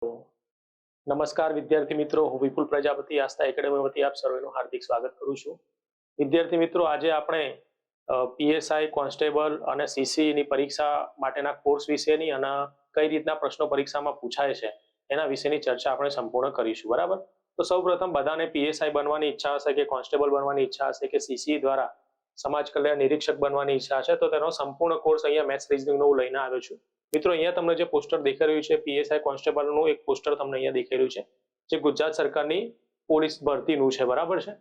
નમસ્કાર વિદ્યાર્થી મિત્રો, હું વિપુલ પ્રજાપતિ આસ્થા એકેડમી વતી આપ સર્વેનું હાર્દિક સ્વાગત કરું છું. વિદ્યાર્થી મિત્રો, આજે આપણે પીએસઆઈ કોન્સ્ટેબલ અને સીસી ની પરીક્ષા માટેના કોર્સ વિશેની અને કઈ રીતના પ્રશ્નો પરીક્ષામાં પૂછાય છે એના વિશેની ચર્ચા આપણે સંપૂર્ણ કરીશું. બરાબર? તો સૌપ્રથમ બધાને પીએસઆઈ બનવાની ઈચ્છા હશે કે કોન્સ્ટેબલ બનવાની ઈચ્છા હશે કે સીસી દ્વારા સમાજ કલ્યાણ નિરીક્ષક બનવાની ઈચ્છા છે, તો તેનો સંપૂર્ણ કોર્સ અહીંયા મેથ્સ રીઝનિંગનો હું લઈને આવ્યો છું. મિત્રો, અહીંયા તમને જે પોસ્ટર દેખાઈ રહ્યું છે પીએસઆઈ કોન્સ્ટેબલનું એક પોસ્ટર તમને અહીંયા દેખાઈ રહ્યું છે, જે ગુજરાત સરકારની પોલીસ ભરતીનું છે. બરાબર છે?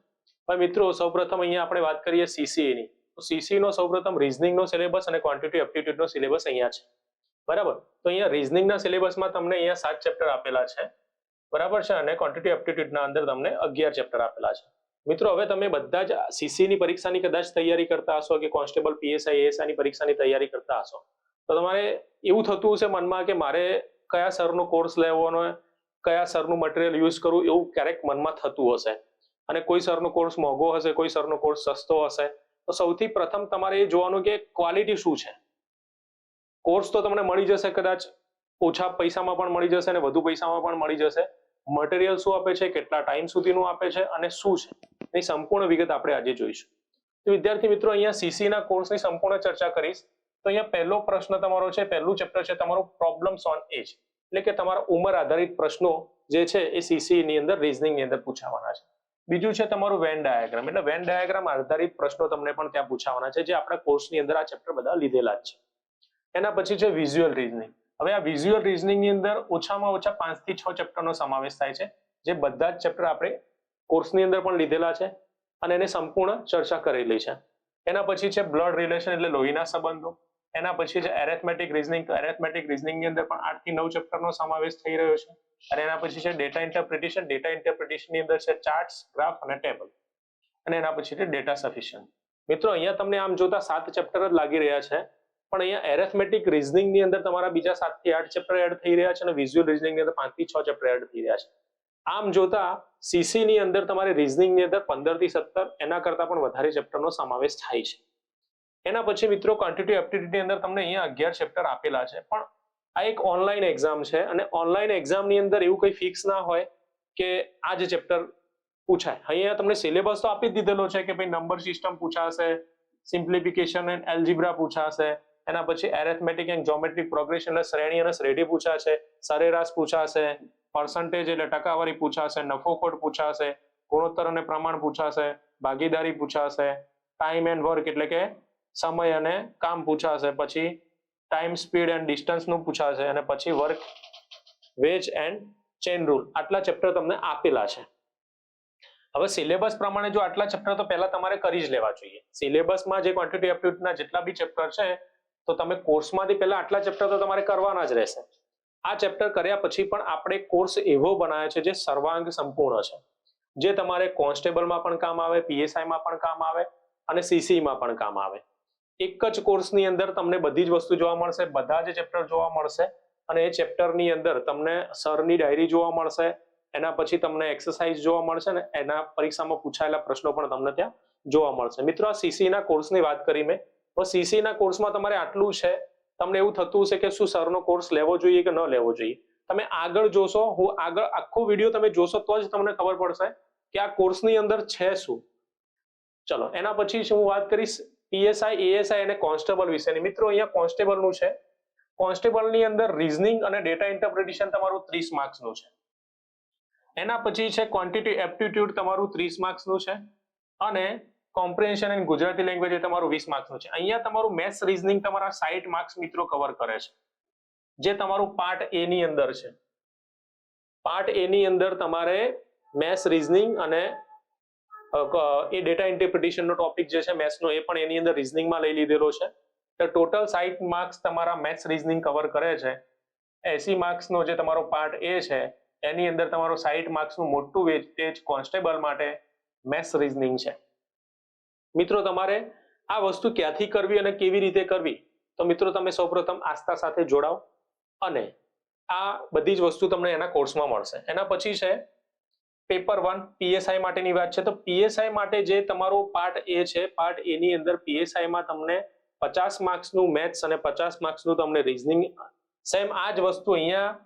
હવે મિત્રો, સૌપ્રથમ અહીંયા આપણે વાત કરીએ સીસીની. તો સીસી નો સૌપ્રથમ રીઝનિંગનો સિલેબસ અને ક્વોન્ટિટી એપ્ટિટ્યુડનો સિલેબસ અહીંયા છે. બરાબર? તો અહીંયા રીઝનિંગના સિલેબસમાં તમને અહીંયા 7 ચેપ્ટર આપેલા છે. બરાબર છે? અને ક્વોન્ટિટી એપ્ટિટ્યુડના અંદર તમને 11 ચેપ્ટર આપેલા છે. મિત્રો, હવે તમે બધા જ સીસીની પરીક્ષાની કદાચ તૈયારી કરતા હશો કે કોન્સ્ટેબલ પીએસઆઈ એએસઆઈની પરીક્ષાની તૈયારી કરતા હશો, તો તમારે એવું થતું હશે મનમાં કે મારે કયા સરનો કોર્સ લેવાનો, કયા સરનું મટીરિયલ યુઝ કરવું, એવું ક્યારેક મનમાં થતું હશે. અને કોઈ સરનો કોર્સ મોંઘો હશે, કોઈ સરનો કોર્સ સસ્તો હશે. તો સૌથી પ્રથમ તમારે એ જોવાનું કે ક્વોલિટી શું છે. કોર્સ તો તમને મળી જશે, કદાચ ઓછા પૈસામાં પણ મળી જશે અને વધુ પૈસામાં પણ મળી જશે. મટીરિયલ શું આપે છે, કેટલા ટાઈમ સુધીનું આપે છે અને શું છે, એની સંપૂર્ણ વિગત આપણે આજે જોઈશું. તો વિદ્યાર્થી મિત્રો, અહીંયા સીસીના કોર્સની સંપૂર્ણ ચર્ચા કરીશ. તો અહીંયા પહેલો પ્રશ્ન તમારો છે, પહેલું ચેપ્ટર છે તમારું પ્રોબ્લેમ્સ ઓન એજ, એટલે કે તમારા ઉંમર આધારિત પ્રશ્નો જે છે એ સીસી ની અંદર રીઝનિંગ ની અંદર પૂછાવાના છે. બીજું છે તમારું વેન ડાયાગ્રામ, એટલે વેન ડાયાગ્રામ આધારિત પ્રશ્નો તમને પણ ત્યાં પૂછાવાના છે, જે આપણા કોર્સની અંદર આ ચેપ્ટર બધા લીધેલા જ છે. એના પછી છે વિઝ્યુઅલ રીઝનિંગ. હવે આ વિઝ્યુઅલ રીઝનિંગ ની અંદર ઓછામાં ઓછા 5 થી 6 ચેપ્ટરનો સમાવેશ થાય છે, જે બધા જ ચેપ્ટર આપણે કોર્સની અંદર પણ લીધેલા છે અને એને સંપૂર્ણ ચર્ચા કરેલી છે. એના પછી છે બ્લડ રિલેશન, એટલે લોહીના સંબંધો. એના પછી છે એરેથમેટિક રીઝનિંગ. તો એરેથમેટિક રીઝનિંગ ની અંદર પણ 8 થી 9 ચેપ્ટરનો સમાવેશ થઈ રહ્યો છે. અને એના પછી છે ડેટા ઇન્ટરપ્રિટેશન. ડેટા ઇન્ટરપ્રિટેશન ની અંદર છે ચાર્ટ્સ, ગ્રાફ અને ટેબલ. અને એના પછી છે ડેટા સફિશિયન્ટ. મિત્રો, અહીંયા તમને આમ જોતા 7 ચેપ્ટર જ લાગી રહ્યા છે, પણ અહીંયા એરેથમેટિક રીઝનિંગ ની અંદર તમારા બીજા 7 થી 8 ચેપ્ટર એડ થઈ રહ્યા છે અને વિઝ્યુઅલ રીઝનિંગ ની અંદર 5 થી 6 ચેપ્ટર એડ થઈ રહ્યા છે. આમ જોતા સીસી ની અંદર તમારે રીઝનિંગ ની અંદર 15 થી 17 એના કરતા પણ વધારે ચેપ્ટરનો સમાવેશ થાય છે. એના પછી મિત્રો, ક્વોન્ટિટી એપ્ટિટ્યુડ ની અંદર તમને અહીંયા 11 ચેપ્ટર આપેલા છે, પણ આ એક ઓનલાઈન એક્ઝામ છે અને ઓનલાઈન એક્ઝામ ની અંદર એવું કંઈ ફિક્સ ના હોય કે આ જ ચેપ્ટર પૂછાય. અહીંયા તમને સિલેબસ તો આપી જ દીધેલો છે કે ભાઈ નંબર સિસ્ટમ પૂછાશે, સિમ્પ્લિફિકેશન એન્ડ એલ્જીબ્રા પૂછાશે, એના પછી એરેથમેટિક એન્ડ જ્યોમેટ્રિક પ્રોગ્રેશન એટલે શ્રેણી અને શ્રેઢી પૂછાશે, સરેરાશ પૂછાશે, પર્સન્ટેજ એટલે ટકાવારી પૂછાશે, નફોખોટ પૂછાશે, ગુણોત્તર અને પ્રમાણ પૂછાશે, ભાગીદારી પૂછાશે, ટાઈમ એન્ડ વર્ક એટલે કે સમય અને કામ પૂછાશે, પછી ટાઈમ સ્પીડ એન્ડ ડિસ્ટન્સ નું પૂછાશે, અને પછી work veg and chain rule. આટલા ચેપ્ટર તમને આપેલા છે. હવે સિલેબસ પ્રમાણે જો આટલા ચેપ્ટર તો પહેલા તમારે કરી જ લેવા જોઈએ. સિલેબસમાં જે ક્વોન્ટિટી એપ્ટિટ્યુડના જેટલા બી ચેપ્ટર છે, તો તમે કોર્સમાંથી પહેલા આટલા ચેપ્ટર તો તમારે કરવાના જ રહેશે. આ ચેપ્ટર કર્યા પછી પણ આપણે કોર્સ એવો બનાવ્યો છે જે સર્વાંગ સંપૂર્ણ છે, જે તમારે કોન્સ્ટેબલમાં પણ કામ આવે, પીએસઆઈમાં પણ કામ આવે અને સીસીમાં પણ કામ આવે. એક જ કોર્સની અંદર તમને બધી જ વસ્તુ જોવા મળશે, બધા જ ચેપ્ટર જોવા મળશે, અને એ ચેપ્ટરની અંદર તમને સરની ડાયરી જોવા મળશે, એના પછી તમને એક્સરસાઇઝ જોવા મળશે ને એના પરીક્ષામાં પૂછાયેલા પ્રશ્નો પણ તમને ત્યાં જોવા મળશે. મિત્રો, આ સીસીના કોર્સની વાત કરી મેં. તો સીસીના કોર્સમાં તમારે આટલું છે. તમને એવું થતું હશે કે શું સરનો કોર્સ લેવો જોઈએ કે ન લેવો જોઈએ. તમે આગળ જોશો, હું આગળ આખો વિડીયો તમે જોશો તો જ તમને ખબર પડશે કે આ કોર્સની અંદર છે શું. ચલો, એના પછી હું વાત કરીશ પીએસઆઈ, એએસઆઈ અને કોન્સ્ટેબલ વિશેની. મિત્રો, અહીંયા કોન્સ્ટેબલનું છે. કોન્સ્ટેબલની અંદર રીઝનિંગ અને ડેટા ઇન્ટરપ્રિટેશન તમારું 30 માર્ક્સનું છે. એના પછી છે ક્વોન્ટિટી એપ્ટિટ્યુડ તમારું 30 માર્ક્સનું છે, અને કોમ્પ્રિહેન્શન એન્ડ ગુજરાતી લેંગ્વેજ એ તમારું 20 માર્ક્સનું છે. અહીંયા તમારું મેથ્સ રીઝનિંગ તમારા 60 માર્ક્સ મિત્રો કવર કરે છે, જે તમારું પાર્ટ એ ની અંદર છે. પાર્ટ એ ની અંદર તમારે મેથ્સ રીઝનિંગ અને એ ડેટા ઇન્ટરપ્રિટેશનનો ટોપિક જે છે મેથ્સનો, એ પણ એની અંદર રીઝનિંગમાં લઈ લીધેલો છે. તો ટોટલ 60 માર્ક્સ તમારા મેથ્સ રીઝનિંગ કવર કરે છે. 80 માર્ક્સનો જે તમારો પાર્ટ એ છે એની અંદર તમારો 60 માર્ક્સનું મોટું વેઇટેજ કોન્સ્ટેબલ માટે મેથ્સ રીઝનિંગ છે. મિત્રો, તમારે આ વસ્તુ ક્યાંથી કરવી અને કેવી રીતે કરવી, તો મિત્રો તમે સૌપ્રથમ આસ્થા સાથે જોડાઓ અને આ બધી જ વસ્તુ તમને એના કોર્સમાં મળશે. એના પછી છે પેપર 1 પીએસઆઈ માટેની વાત છે. તો પીએસઆઈ માટે જે તમારો પાર્ટ એ છે, પાર્ટ એ ની અંદર પીએસઆઈમાં તમને 50 માર્ક્સનું મેથ્સ અને 50 માર્ક્સનું તમને રીઝનિંગ, સેમ આ જ વસ્તુ અહીંયા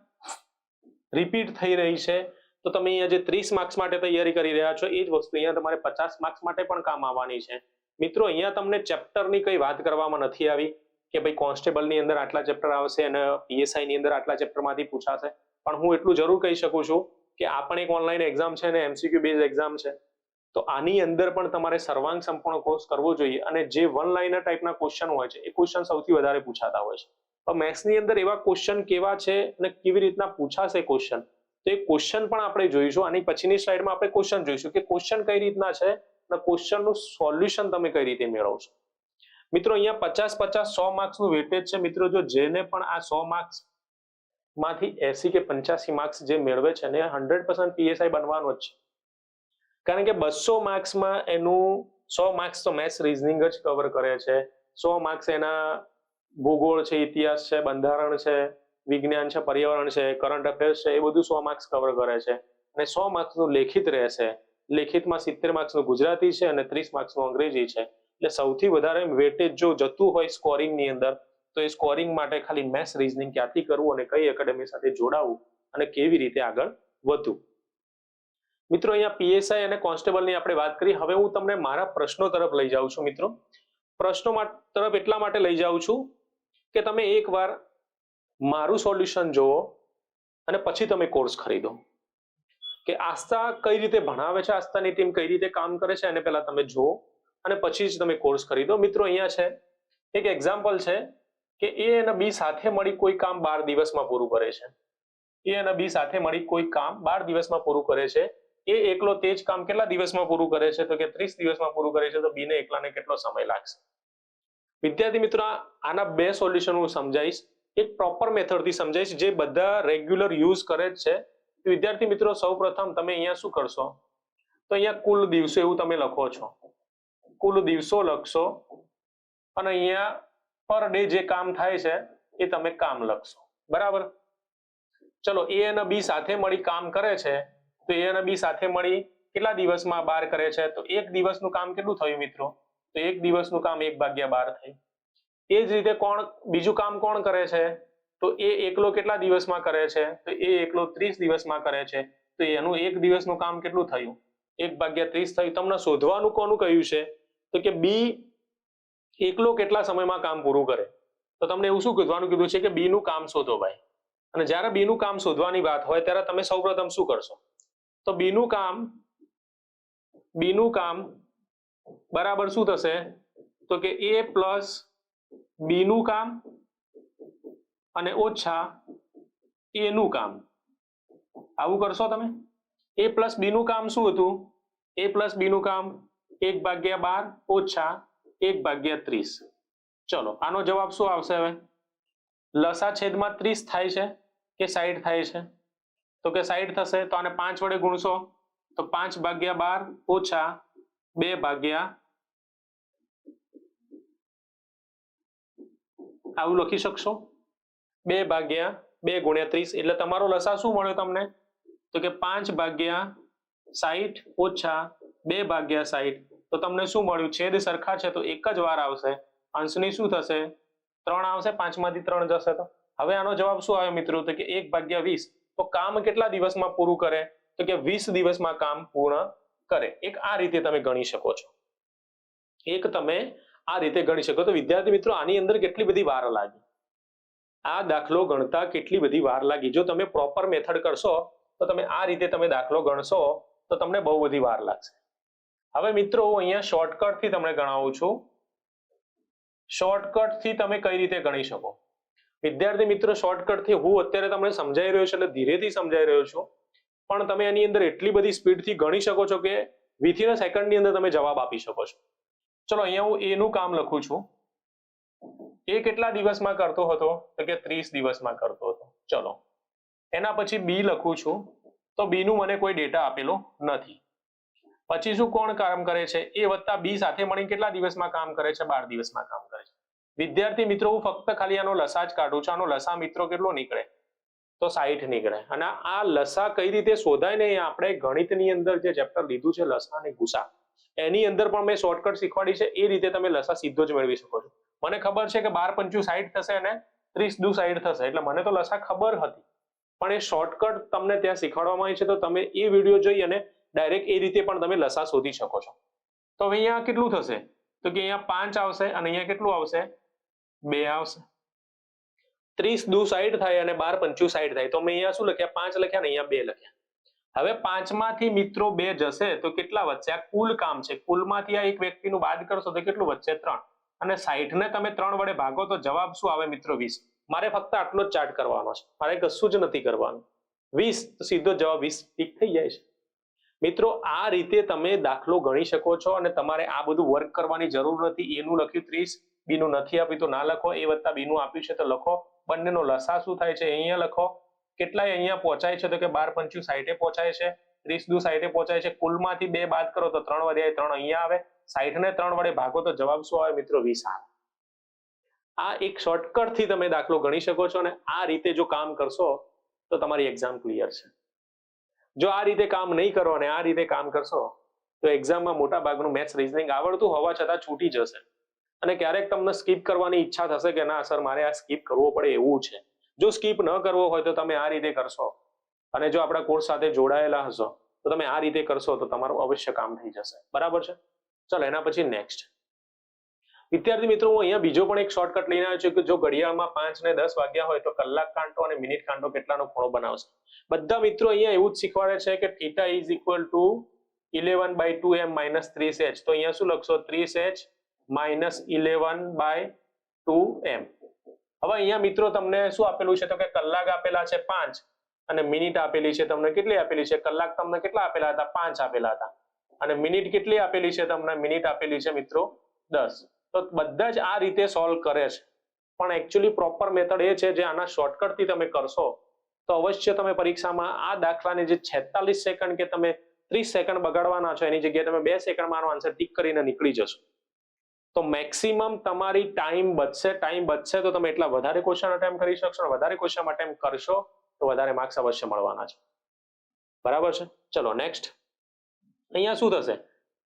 રિપીટ થઈ રહી છે, તો તમે અહીંયા જે 30 માર્ક્સ માટે તૈયારી કરી રહ્યા છો એ જ વસ્તુ અહીંયા તમારે 50 માર્ક્સ માટે પણ કામ આવવાની છે. મિત્રો અહીંયા તમને ચેપ્ટરની કઈ વાત કરવામાં નથી આવી કે ભાઈ કોન્સ્ટેબલની અંદર આટલા ચેપ્ટર આવશે અને પીએસઆઈ ની અંદર આટલા ચેપ્ટરમાંથી પૂછાશે, પણ હું એટલું જરૂર કહી શકું છું કે આ પણ એક ઓનલાઈન એક્ઝામ છે અને એમસીક્યુ બેઝ એક્ઝામ છે, તો આની અંદર પણ તમારે સર્વાંગ સંપૂર્ણ કોર્સ કરવો જોઈએ અને જે વન લાઇનર ટાઈપના ક્વેશ્ચન હોય છે એ ક્વેશ્ચન સૌથી વધારે પૂછાતા હોય છે. તો મેથ્સની અંદર એવા ક્વેશ્ચન કેવા છે અને કેવી રીતના પૂછાશે ક્વેશ્ચન, તો એ ક્વેશ્ચન પણ આપણે જોઈશું. આની પછીની સ્લાઇડમાં આપણે ક્વેશ્ચન જોઈશું કે ક્વેશ્ચન કઈ રીતના છે અને ક્વેશ્ચનનું સોલ્યુશન તમે કઈ રીતે મેળવશો. મિત્રો અહીંયા 50-50 100 માર્ક્સનું વેટેજ છે. મિત્રો જો જેને પણ આ 100 માર્ક્સ માંથી 80 કે 85 માર્ક્સ જે મેળવે છે ને 100% પીએસઆઈ બનવાનો જ છે, કારણ કે 200 માર્ક્સમાં એનું 100 માર્ક્સ તો મેથ્સ રીઝનિંગ જ કવર કરે છે, 100 માર્ક્સ એના ભૂગોળ છે, ઇતિહાસ છે, બંધારણ છે, વિજ્ઞાન છે, પર્યાવરણ છે, કરંટ અફેર્સ છે, એ બધું 100 માર્ક્સ કવર કરે છે. અને 100 માર્ક્સનું લેખિત રહેશે, લેખિતમાં 70 માર્ક્સનું ગુજરાતી છે અને 30 માર્ક્સનું અંગ્રેજી છે. એટલે સૌથી વધારે વેટેજ જો જતું હોય સ્કોરિંગની અંદર, તો એ સ્કોરિંગ માટે ખાલી મેથ્સ રીઝનિંગ ક્યાંથી કરવું અને કઈ એકેડેમી સાથે જોડાવું અને કેવી રીતે આગળ વધવું. મિત્રો અહીંયા પીએસઆઈ અને કોન્સ્ટેબલની આપણે વાત કરી. હવે હું તમને મારા પ્રશ્નો તરફ લઈ જાઉં છું. મિત્રો પ્રશ્નો તરફ એટલા માટે લઈ જાઉં છું કે તમે એકવાર મારું સોલ્યુશન જુઓ અને પછી તમે કોર્સ ખરીદો કે આસ્થા કઈ રીતે ભણાવે છે, આસ્થાની ટીમ કઈ રીતે કામ કરે છે, એને પહેલા તમે જુઓ અને પછી જ તમે કોર્સ ખરીદો. મિત્રો અહીંયા છે એક એક્ઝામ્પલ છે કે એ અને બી સાથે મળી કોઈ કામ 12 દિવસમાં પૂરું કરે છે. એ અને બી સાથે મળી કોઈ કામ 12 દિવસમાં પૂરું કરે છે. એ એકલો તે જ કામ કેટલા દિવસમાં પૂરું કરે છે, તો કે 30 દિવસમાં પૂરું કરે છે. તો બી ને એકલાને કેટલો સમય લાગશે? વિદ્યાર્થી મિત્રો આના બે સોલ્યુશન હું સમજાવીશ, એક પ્રોપર મેથડથી સમજાવીશ જે બધા રેગ્યુલર યુઝ કરે જ છે. વિદ્યાર્થી મિત્રો સૌપ્રથમ તમે અહીંયા શું કરશો, તો અહીંયા કુલ દિવસો એવું તમે લખો છો, કુલ દિવસો લખશો અને અહીંયા પર ડે જે કામ થાય છે એ તમે કામ લખશો. બરાબર? ચલો એ અને બી સાથે મળી કામ કરે છે, તો એ અને બી સાથે મળી કેટલા દિવસમાં 12 કરે છે, તો એક દિવસનું કામ કેટલું થયું મિત્રો, તો એક દિવસનું કામ 1/12 થાય. એ જ રીતે બીજું કામ કોણ કરે છે, તો એ એકલો કેટલા દિવસમાં કરે છે, તો એ એકલો 30 દિવસમાં કરે છે. તો એનું એક દિવસનું કામ કેટલું થયું, 1/30 થયું. તમને શોધવાનું કોનું કહ્યું છે, તો કે બી એકલો કેટલા સમયમાં કામ પૂરું કરે. તો તમને એવું શું કહેવાનું કીધું છે કે બી નું કામ શોધો ભાઈ. અને જ્યારે બી નું કામ શોધવાની વાત હોય ત્યારે તમે સૌપ્રથમ શું કરશો, તો બી નું કામ બરાબર શું થશે, તો કે એ પ્લસ બી નું કામ અને ઓછા એ નું કામ. આવું કરશો તમે. એ પ્લસ બી નું કામ શું હતું, એ પ્લસ બી નું કામ 1/12 ઓછા 1/30. ચલો આનો જવાબ શું આવશે? હવે લસા છેદમાં 30 થાય છે કે 60 થાય છે, તો કે 60 થશે. તો આને 5 વડે ગુણશો તો 5/12 ઓછા 2/, આવું લખી શકશો. 2/2 × 30 એટલે તમારો લસા શું મળ્યો તમને, તો કે 5/60 ઓછા 2/60. તો તમને શું મળ્યું, છેદ સરખા છે તો એક જ વાર આવશે, અંશની શું થશે 3 આવશે, 5 માંથી 3 જશે. તો હવે આનો જવાબ શું આવ્યો મિત્રો, તો કે 1/20. તો કામ કેટલા દિવસમાં પૂરું કરે, તો કે 20 દિવસમાં કામ પૂર્ણ કરે. એક આ રીતે તમે ગણી શકો છો, એક તમે આ રીતે ગણી શકો. તો વિદ્યાર્થી મિત્રો આની અંદર કેટલી બધી વાર લાગી, આ દાખલો ગણતા કેટલી બધી વાર લાગી. જો તમે પ્રોપર મેથડ કરશો તો તમે આ રીતે તમે દાખલો ગણશો તો તમને બહુ બધી વાર લાગશે. હવે મિત્રો હું અહીંયા શોર્ટકટ થી તમને ગણાવું છું. શોર્ટકટ થી તમે કઈ રીતે ગણી શકો વિદ્યાર્થી મિત્રો, શોર્ટકટ થી હું અત્યારે તમને સમજાઈ રહ્યો છું એટલે ધીરેથી સમજાઈ રહ્યો છું, પણ તમે એની અંદર એટલી બધી સ્પીડથી ગણી શકો છો કે વિથિન અ સેકન્ડની અંદર તમે જવાબ આપી શકો છો. ચલો અહીંયા હું એ નું કામ લખું છું. એ કેટલા દિવસમાં કરતો હતો, તો કે 30 દિવસમાં કરતો હતો. ચલો એના પછી બી લખું છું, તો બી નું મને કોઈ ડેટા આપેલો નથી. પછી શું કોણ કામ કરે છે, એ વત્તા બી સાથે મળી કેટલા દિવસમાં કામ કરે છે, 12 દિવસમાં કામ કરે છે. વિદ્યાર્થી મિત્રો હું ફક્ત ખાલી આનો લસા જ કાઢું છું. આનો લસા મિત્રો કેટલો નીકળે, તો 60 નીકળે. અને આ લસા કઈ રીતે શોધાય ને, આપણે ગણિતની અંદર જે ચેપ્ટર લીધું છે લસા અને ગુસા, એની અંદર પણ મેં શોર્ટકટ શીખવાડી છે. એ રીતે તમે લસા સીધો જ મેળવી શકો છો. મને ખબર છે કે 12 × 5 = 60 થશે અને 30 × 2 = 60 થશે, એટલે મને તો લસા ખબર હતી, પણ એ શોર્ટકટ તમને ત્યાં શીખવાડવામાં આવી છે, તો તમે એ વિડીયો જોઈ અને ડાયરેક્ટ એ રીતે પણ તમે લસા શોધી શકો છો. તો હવે અહીંયા કેટલું થશે, તો કે અહીંયા 5 આવશે અને અહીંયા કેટલું આવશે, 2 આવશે. 30 દુ 60 થાય અને 12 પંચું 60 થાય. તો અમે અહીંયા શું લખ્યા, 5 લખ્યા ને અહીંયા 2 લખ્યા. હવે 5 માંથી મિત્રો 2 જશે તો કેટલા વધશે, આ કુલ કામ છે, કુલમાંથી આ એક વ્યક્તિનું બાદ કરશો તો કેટલું વધશે, 3. અને 60 ને તમે 3 વડે ભાગો તો જવાબ શું આવે મિત્રો, 20. મારે ફક્ત આટલો જ ચાર્ટ કરવાનો છે, મારે કશું જ નથી કરવાનું. 20 તો સીધો જવાબ 20 ટીક થઈ જાય છે. મિત્રો આ રીતે તમે દાખલો ગણી શકો છો અને તમારે આ બધું વર્ક કરવાની જરૂર નથી. એનું લખ્યું 30, બીનું નથી આપ્યું તો ના લખો, એ વત્તા બીનું આપ્યું છે તો લખો. બંનેનો લસા શું થાય છે અહીંયા લખો. કેટલાય અહીંયા પહોંચાય છે, તો કે 12 પંચું 60 પહોંચાય છે, 30 દુ 60 પહોંચાય છે. કુલમાંથી 2 બાદ કરો તો 3 વધ્યા, 3 અહીંયા આવે. 60 ને 3 વડે ભાગો તો જવાબ શું આવે મિત્રો, 20 આવે. આ એક શોર્ટકટ થી તમે દાખલો ગણી શકો છો અને આ રીતે જો કામ કરશો તો તમારી એક્ઝામ ક્લિયર છે. જો આ રીતે કામ નહીં કરો અને આ રીતે કામ કરશો તો એક્ઝામમાં મોટા ભાગનું મેથ્સ રીઝનિંગ આવડતું હોવા છતાં છૂટી જશે અને ક્યારેક તમને સ્કીપ કરવાની ઈચ્છા થશે કે ના સર મારે આ સ્કીપ કરવો પડે એવું છે. જો સ્કીપ ન કરવો હોય તો તમે આ રીતે કરશો અને જો આપણા કોર્સ સાથે જોડાયેલા હશો તો તમે આ રીતે કરશો તો તમારું અવશ્ય કામ થઈ જશે. બરાબર છે? ચલો એના પછી નેક્સ્ટ. વિદ્યાર્થી મિત્રો, હું અહીંયા બીજો પણ એક શોર્ટકટ લઈને આવ્યો છું કે જો ઘડિયાળમાં 5 ને 10 વાગ્યા હોય તો કલાક કાંટો અને મિનિટ કાંટો કેટલાનો ખૂણો બનાવશે. બધા મિત્રો અહીંયા એવું જ શીખવાડે છે કે θ is equal to 11/2m - 30h. તો અહીંયા શું લખશો, 30h - 11/2m. હવે અહીંયા મિત્રો તમને શું આપેલું છે, તો કે કલાક આપેલા છે 5 અને મિનિટ આપેલી છે તમને કેટલી આપેલી છે, કલાક તમને કેટલા આપેલા હતા, 5 આપેલા હતા અને મિનિટ કેટલી આપેલી છે તમને, મિનિટ આપેલી છે મિત્રો 10. તો બધા જ આ રીતે સોલ્વ કરે છે પણ એકચ્યુઅલી પ્રોપર મેથડ એ છે જે આના શોર્ટકટ થી તમે કરશો તો અવશ્ય તમે પરીક્ષામાં આ દાખલાની જે 46 સેકન્ડ કે તમે 30 સેકન્ડ બગાડવાના છો એની જગ્યાએ તમે 2 સેકન્ડમાં આનો આન્સર ટીક કરીને નીકળી જશો. તો મેક્સિમમ તમારી ટાઈમ બચશે તો તમે એટલા વધારે ક્વેશ્ચન અટેમ્પ્ટ કરી શકશો અને વધારે ક્વેશ્ચન અટેમ્પ્ટ કરશો તો વધારે માર્ક્સ અવશ્ય મળવાના છે. બરાબર છે? ચલો નેક્સ્ટ. અહીંયા શું થશે,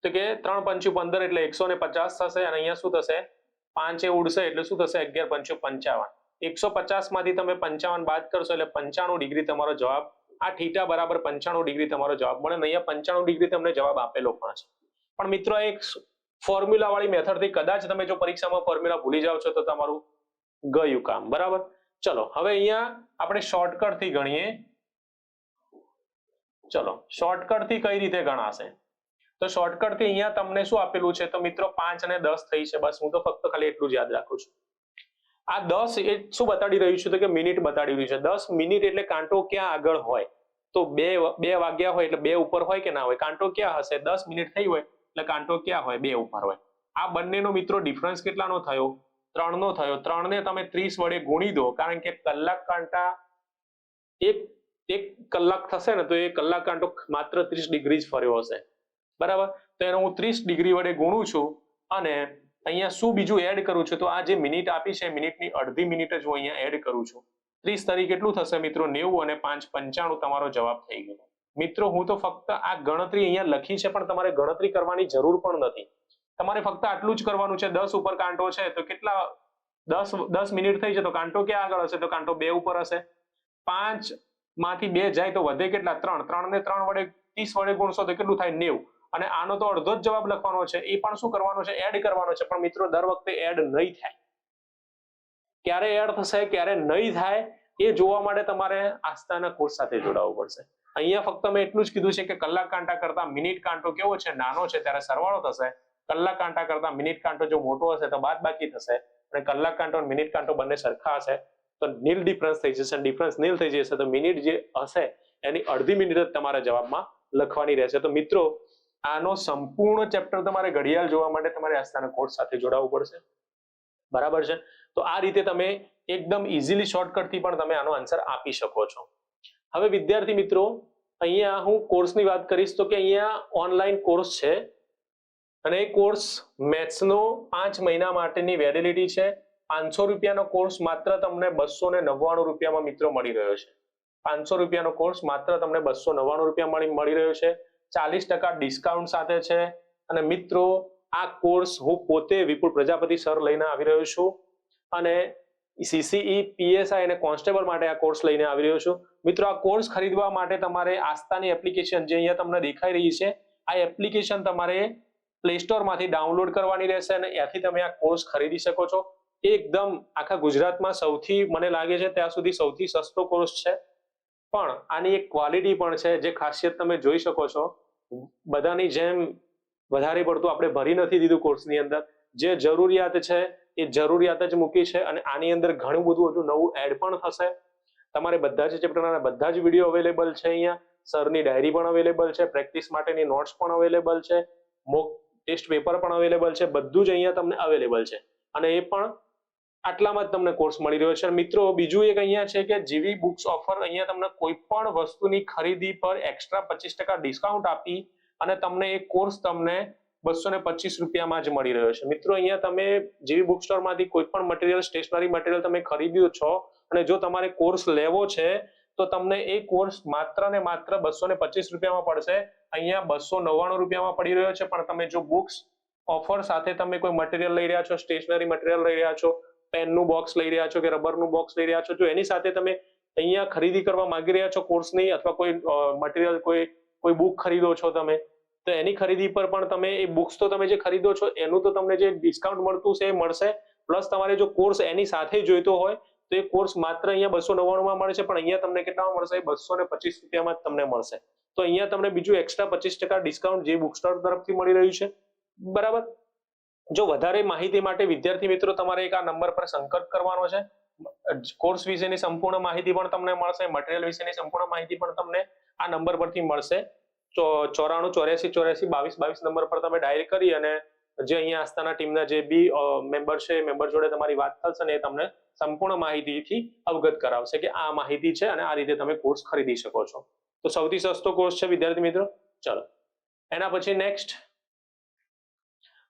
તો કે 3 પંચું 15 એટલે 150 થશે અને અહીંયા શું થશે, 5 એ ઉડશે એટલે શું થશે, 11 પંચું 55. 150 માંથી તમે 55 બાદ કરશો એટલે 95 ડિગ્રી તમારો જવાબ. આ θ બરાબર 95 ડિગ્રી તમારો જવાબ મળે. અહીંયા 95 ડિગ્રી તમને જવાબ આપેલો પણ છે. પણ મિત્રો એક ફોર્મ્યુલા વાળી મેથડ થી કદાચ તમે જો પરીક્ષામાં ફોર્મ્યુલા ભૂલી જાવ છો તો તમારું ગયું કામ. બરાબર? ચલો હવે અહીંયા આપણે શોર્ટકટ થી ગણીએ. ચલો શોર્ટકટ થી કઈ રીતે ગણાશે, તો શોર્ટકટ થી અહીંયા તમને શું આપેલું છે, તો મિત્રો 5 અને 10 થઈ છે. બસ હું તો ફક્ત ખાલી એટલું જ યાદ રાખું છું. આ 10 એ શું બતાડી રહ્યું છે, તો કે મિનિટ બતાડી રહ્યું છે. 10 મિનિટ એટલે કાંટો ક્યાં આગળ હોય, તો 2 વાગ્યા હોય એટલે 2 ઉપર હોય કે ના હોય, કાંટો ક્યાં હશે, 10 મિનિટ થઈ હોય એટલે કાંટો ક્યાં હોય, 2 ઉપર હોય. આ બંનેનો મિત્રો ડિફરન્સ કેટલાનો થયો, 3 નો થયો. 3 ને તમે 30 વડે ગુણી દો કારણ કે કલાક કાંટા એક કલાક થશે ને તો એ કલાક કાંટો માત્ર 30 ડિગ્રી જ ફર્યો હશે. બરાબર? તો એનો હું 30 ડિગ્રી વડે ગુણું છું અને અહીંયા શું બીજું એડ કરું છું, તો આ જે મિનિટ આપી છે મિનિટની અડધી મિનિટ જ હું અહીંયા એડ કરું છું. 30 તરીકે કેટલું થશે મિત્રો, 90 અને 5 95 તમારો જવાબ થઈ ગયો. મિત્રો હું તો ફક્ત આ ગણતરી અહીંયા લખી છે પણ તમારે ગણતરી કરવાની જરૂર પણ નથી. તમારે ફક્ત આટલું જ કરવાનું છે. 10 ઉપર કાંટો છે તો કેટલા, 10 મિનિટ થઈ છે તો કાંટો ક્યાં આગળ હશે, તો કાંટો 2 ઉપર હશે. 5 માંથી 2 જાય તો વધે કેટલા, 3. 3 ને 3 વડે 30 વડે ગુણશો તો કેટલું થાય, 90. અને આનો તો અડધો જ જવાબ લખવાનો છે, એ પણ શું કરવાનો છે, એડ કરવાનો છે. પણ મિત્રો દર વખતે એડ નહીં થાય. ક્યારે એડ થશે ક્યારે નહીં થાય એ જોવા માટે તમારે આસ્થાના કોર્સ સાથે જોડાવવું પડશે. અહીંયા ફક્ત મેં એટલું જ કીધું છે કે કલાક કાંટા કરતા મિનિટ કાંટો કેવો છે, નાનો છે ત્યારે સરવાળો થશે. કલાક કાંટા કરતા મિનિટ કાંટો જો મોટો હશે તો બાદ બાકી થશે અને કલાક કાંટો અને મિનિટ કાંટો બંને સરખા હશે તો નીલ ડિફરન્સ થઈ જશે. ડિફરન્સ નીલ થઈ જશે તો મિનિટ જે હશે એની અડધી મિનિટ જ તમારા જવાબમાં લખવાની રહેશે. તો મિત્રો આનો સંપૂર્ણ ચેપ્ટર તમારે ઘડિયાળ જોવા માટે તમારે આસ્થાના કોર્સ સાથે જોડાવવું પડશે. બરાબર છે? તો આ રીતે તમે એકદમ ઇઝીલી શોર્ટકટ થી પણ તમે આનો આન્સર આપી શકો છો. હવે વિદ્યાર્થી મિત્રો અહીંયા હું કોર્સની વાત કરીશ તો કે અહીંયા ઓનલાઈન કોર્સ છે અને એ કોર્સ મેથ્સનો 5 મહિના માટેની વેલિડિટી છે. 500 રૂપિયાનો કોર્સ માત્ર તમને 299 રૂપિયામાં મિત્રો મળી રહ્યો છે. 500 રૂપિયાનો કોર્સ માત્ર તમને 299 રૂપિયા મળી રહ્યો છે. 40% ડિસ્કાઉન્ટ સાથે છે અને મિત્રો આ કોર્સ હું પોતે વિપુલ પ્રજાપતિ સર લઈને આવી રહ્યો છું અને સીસીઈ પીએસઆઈ અને કોન્સ્ટેબલ માટે આ કોર્સ લઈને આવી રહ્યો છું. મિત્રો, આ કોર્સ ખરીદવા માટે તમારે આસ્થાની એપ્લિકેશન જે અહીંયા તમને દેખાઈ રહી છે, આ એપ્લિકેશન તમારે પ્લે સ્ટોર માંથી ડાઉનલોડ કરવાની રહેશે અને ત્યાંથી તમે આ કોર્સ ખરીદી શકો છો. એકદમ આખા ગુજરાતમાં સૌથી, મને લાગે છે ત્યાં સુધી સૌથી સસ્તો કોર્સ છે, પણ આની એક ક્વોલિટી પણ છે જે ખાસિયત તમે જોઈ શકો છો. બધાની જેમ વધારે પડતું આપણે ભરી નથી દીધું કોર્સની અંદર. જે જરૂરિયાત છે એ જરૂરિયાત જ મૂકી છે અને આની અંદર ઘણું બધું હજુ નવું એડ પણ થશે. તમારે બધા જ ચેપ્ટરના બધા જ વિડીયો અવેલેબલ છે અહીંયા. સરની ડાયરી પણ અવેલેબલ છે, પ્રેક્ટિસ માટેની નોટ્સ પણ અવેલેબલ છે, મોક ટેસ્ટ પેપર પણ અવેલેબલ છે. બધું જ અહીંયા તમને અવેલેબલ છે અને એ પણ આટલામાં જ તમને કોર્સ મળી રહ્યો છે. મિત્રો, બીજું એક અહીંયા છે કે જીવી બુક્સ ઓફર અહીંયા તમને કોઈ પણ વસ્તુની ખરીદી પર એક્સ્ટ્રા 25% ડિસ્કાઉન્ટ આપી અને તમને એક કોર્સ તમને 225 રૂપિયામાં જ મળી રહ્યો છે. મિત્રો, અહીંયા તમે જીવી બુક સ્ટોર માંથી કોઈ પણ મટીરિયલ, સ્ટેશનરી મટીરિયલ તમે ખરીદ્યું છો અને જો તમારે કોર્સ લેવો છે તો તમને એ કોર્સ માત્ર ને માત્ર 225 રૂપિયામાં પડશે. અહીંયા 299 રૂપિયામાં પડી રહ્યો છે, પણ તમે જો બુક્સ ઓફર સાથે તમે કોઈ મટીરિયલ લઈ રહ્યા છો, સ્ટેશનરી મટીરિયલ લઈ રહ્યા છો, પેનનું બોક્સ લઈ રહ્યા છો કે રબરનું બોક્સ લઈ રહ્યા છો, જો એની સાથે તમે અહીંયા ખરીદી કરવા માંગી રહ્યા છો કોર્સની અથવા કોઈ મટીરિયલ, કોઈ બુક ખરીદો છો તમે, તો એની ખરીદી પર પણ તમે એ બુક્સ તો તમે જે ખરીદો છો એનું તો તમને જે ડિસ્કાઉન્ટ મળતું છે એ મળશે, પ્લસ તમારે જો કોર્સ એની સાથે જોઈતો હોય તો એ કોર્સ માત્ર અહીંયા 299માં મળે છે, પણ અહીંયા તમને કેટલામાં મળશે? 225 રૂપિયામાં જ તમને મળશે. તો અહીંયા તમને બીજું એક્સ્ટ્રા 25% ડિસ્કાઉન્ટ જે બુક સ્ટોર તરફથી મળી રહ્યું છે. બરાબર. જો વધારે માહિતી માટે વિદ્યાર્થી મિત્રો તમારે એક આ નંબર પર સંપર્ક કરવાનો છે. કોર્સ વિશેની સંપૂર્ણ માહિતી પણ તમને મળશે, મટીરિયલ વિશેની સંપૂર્ણ માહિતી પણ તમને આ નંબર પરથી મળશે. 94 84 84 22 22 નંબર પર તમે ડાયલ કરી અને જે અહીંયા આસ્થાના ટીમના જે બી મેમ્બર છે, મેમ્બર જોડે તમારી વાત થશે અને એ તમને સંપૂર્ણ માહિતીથી અવગત કરાવશે કે આ માહિતી છે અને આ રીતે તમે કોર્સ ખરીદી શકો છો. તો સૌથી સસ્તો કોર્સ છે વિદ્યાર્થી મિત્રો. ચલો, એના પછી નેક્સ્ટ